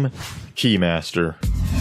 game? Keymaster.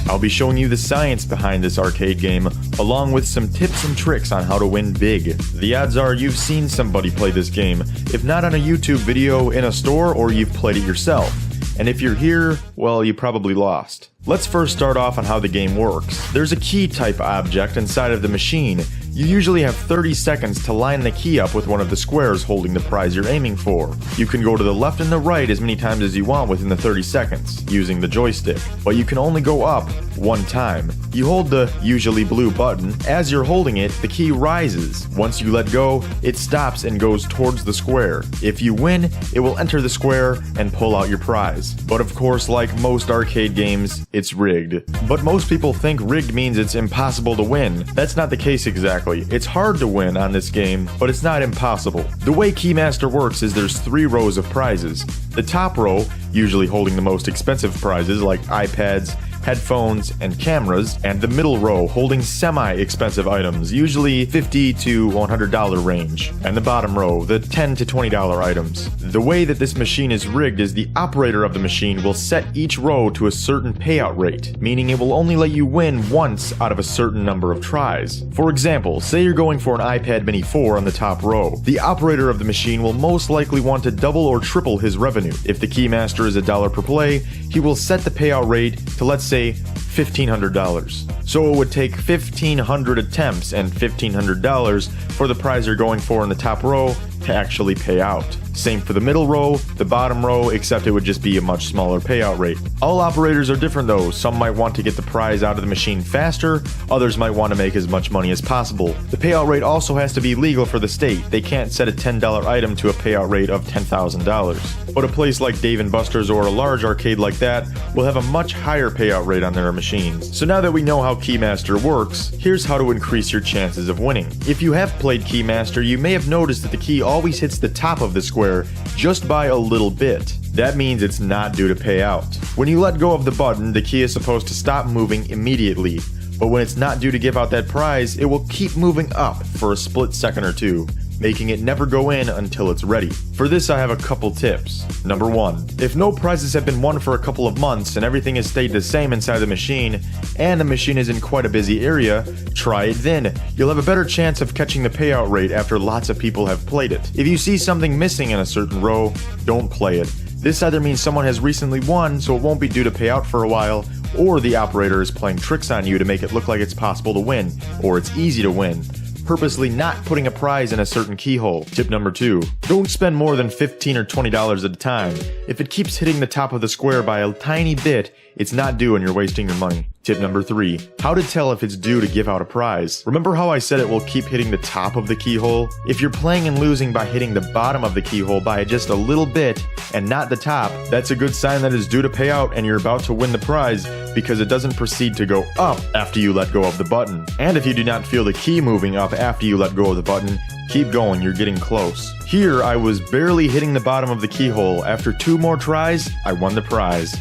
I'll be showing you the science behind this arcade game, along with some tips and tricks on how to win big. The odds are you've seen somebody play this game, if not on a YouTube video, in a store, or you've played it yourself. And if you're here, well, you probably lost. Let's first start off on how the game works. There's a key type object inside of the machine. You usually have 30 seconds to line the key up with one of the squares holding the prize you're aiming for. You can go to the left and the right as many times as you want within the 30 seconds, using the joystick, but you can only go up one time. You hold the usually blue button. As you're holding it, the key rises. Once you let go, it stops and goes towards the square. If you win, it will enter the square and pull out your prize. But of course, like most arcade games, it's rigged. But most people think rigged means it's impossible to win. That's not the case exactly. It's hard to win on this game, but it's not impossible. The way Keymaster works is there's 3 rows of prizes. The top row, usually holding the most expensive prizes like iPads, headphones, and cameras, and the middle row holding semi-expensive items, usually $50 to $100 range, and the bottom row, the $10 to $20 items. The way that this machine is rigged is the operator of the machine will set each row to a certain payout rate, meaning it will only let you win once out of a certain number of tries. For example, say you're going for an iPad Mini 4 on the top row. The operator of the machine will most likely want to double or triple his revenue. If the Keymaster is $1 per play, he will set the payout rate to, let's say, $1,500. So it would take 1,500 attempts and $1,500 for the prize you're going for in the top row to actually pay out. Same for the middle row, the bottom row, except it would just be a much smaller payout rate. All operators are different though. Some might want to get the prize out of the machine faster, others might want to make as much money as possible. The payout rate also has to be legal for the state. They can't set a $10 item to a payout rate of $10,000. But a place like Dave & Buster's or a large arcade like that will have a much higher payout rate on their machines. So now that we know how Keymaster works, here's how to increase your chances of winning. If you have played Keymaster, you may have noticed that the key always hits the top of the square just by a little bit. That means it's not due to pay out. When you let go of the button, the key is supposed to stop moving immediately, but when it's not due to give out that prize, it will keep moving up for a split second or two, making it never go in until it's ready. For this, I have a couple tips. Number 1, if no prizes have been won for a couple of months and everything has stayed the same inside the machine, and the machine is in quite a busy area, try it then. You'll have a better chance of catching the payout rate after lots of people have played it. If you see something missing in a certain row, don't play it. This either means someone has recently won, so it won't be due to pay out for a while, or the operator is playing tricks on you to make it look like it's possible to win, or it's easy to win, purposely not putting a prize in a certain keyhole. Tip number 2, don't spend more than $15 or $20 at a time. If it keeps hitting the top of the square by a tiny bit, it's not due and you're wasting your money. Tip number 3, how to tell if it's due to give out a prize. Remember how I said it will keep hitting the top of the keyhole? If you're playing and losing by hitting the bottom of the keyhole by just a little bit and not the top, that's a good sign that it's due to pay out and you're about to win the prize, because it doesn't proceed to go up after you let go of the button. And if you do not feel the key moving up after you let go of the button, keep going, you're getting close. Here, I was barely hitting the bottom of the keyhole. After 2 more tries, I won the prize.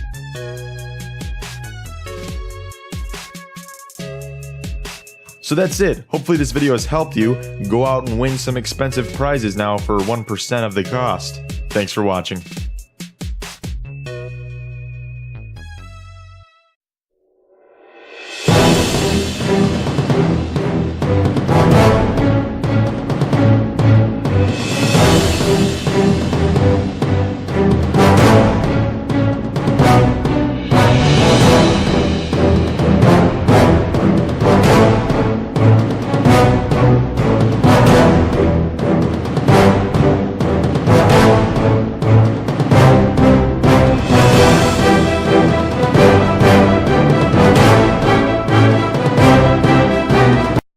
So that's it. Hopefully this video has helped you. Go out and win some expensive prizes now for 1% of the cost. Thanks for watching.